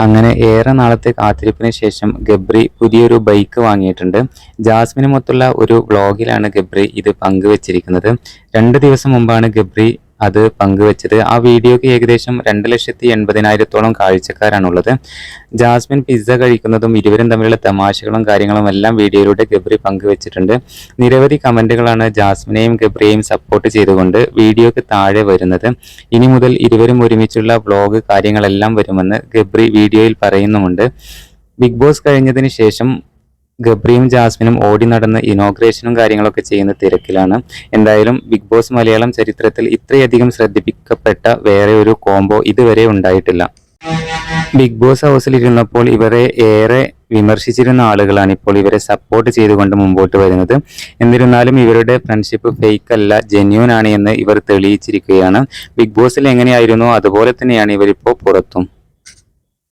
അങ്ങനെ ഏറെ നാളത്തെ കാത്തിരിപ്പിന് ശേഷം ഗബ്രി പുതിയൊരു ബൈക്ക് വാങ്ങിയിട്ടുണ്ട്. ജാസ്മിനുമൊത്തുള്ള ഒരു വ്ളോഗിലാണ് ഗബ്രി ഇത് പങ്കുവച്ചിരിക്കുന്നത്. 2 ദിവസം മുമ്പാണ് ഗബ്രി അത് പങ്കുവച്ചത്. ആ വീഡിയോക്ക് ഏകദേശം 2,80,000-ഓളം കാഴ്ചക്കാരാണുള്ളത്. ജാസ്മിൻ പിസ്സ കഴിക്കുന്നതും ഇരുവരും തമ്മിലുള്ള തമാശകളും കാര്യങ്ങളും എല്ലാം വീഡിയോയിലൂടെ ഗബ്രി പങ്കുവച്ചിട്ടുണ്ട്. നിരവധി കമന്റുകളാണ് ജാസ്മിനെയും ഗബ്രിയെയും സപ്പോർട്ട് ചെയ്തുകൊണ്ട് വീഡിയോക്ക് താഴെ വരുന്നത്. ഇനി മുതൽ ഇരുവരും ഒരുമിച്ചുള്ള വ്ളോഗ് കാര്യങ്ങളെല്ലാം വരുമെന്ന് ഗബ്രി വീഡിയോയിൽ പറയുന്നുമുണ്ട്. ബിഗ് ബോസ് കഴിഞ്ഞതിന് ശേഷം ഗബ്രിയും ജാസ്മിനും ഓടി നടന്ന് ഇനോഗ്രേഷനും കാര്യങ്ങളൊക്കെ ചെയ്യുന്ന തിരക്കിലാണ്. എന്തായാലും ബിഗ് ബോസ് മലയാളം ചരിത്രത്തിൽ ഇത്രയധികം ശ്രദ്ധിക്കപ്പെട്ട വേറെ ഒരു കോംബോ ഇതുവരെ ഉണ്ടായിട്ടില്ല. ബിഗ് ബോസ് ഹൗസിൽ ഇരുന്നപ്പോൾ ഇവരെ ഏറെ വിമർശിച്ചിരുന്ന ആളുകളാണ് ഇപ്പോൾ ഇവരെ സപ്പോർട്ട് ചെയ്തുകൊണ്ട് മുമ്പോട്ട് വരുന്നത്. എന്നിരുന്നാലും ഇവരുടെ ഫ്രണ്ട്ഷിപ്പ് ഫേക്ക് അല്ല, ജെന്യൂൻ ആണ് എന്ന് ഇവർ തെളിയിച്ചിരിക്കുകയാണ്. ബിഗ് ബോസിൽ എങ്ങനെയായിരുന്നോ അതുപോലെ തന്നെയാണ് ഇവരിപ്പോൾ പുറത്തും.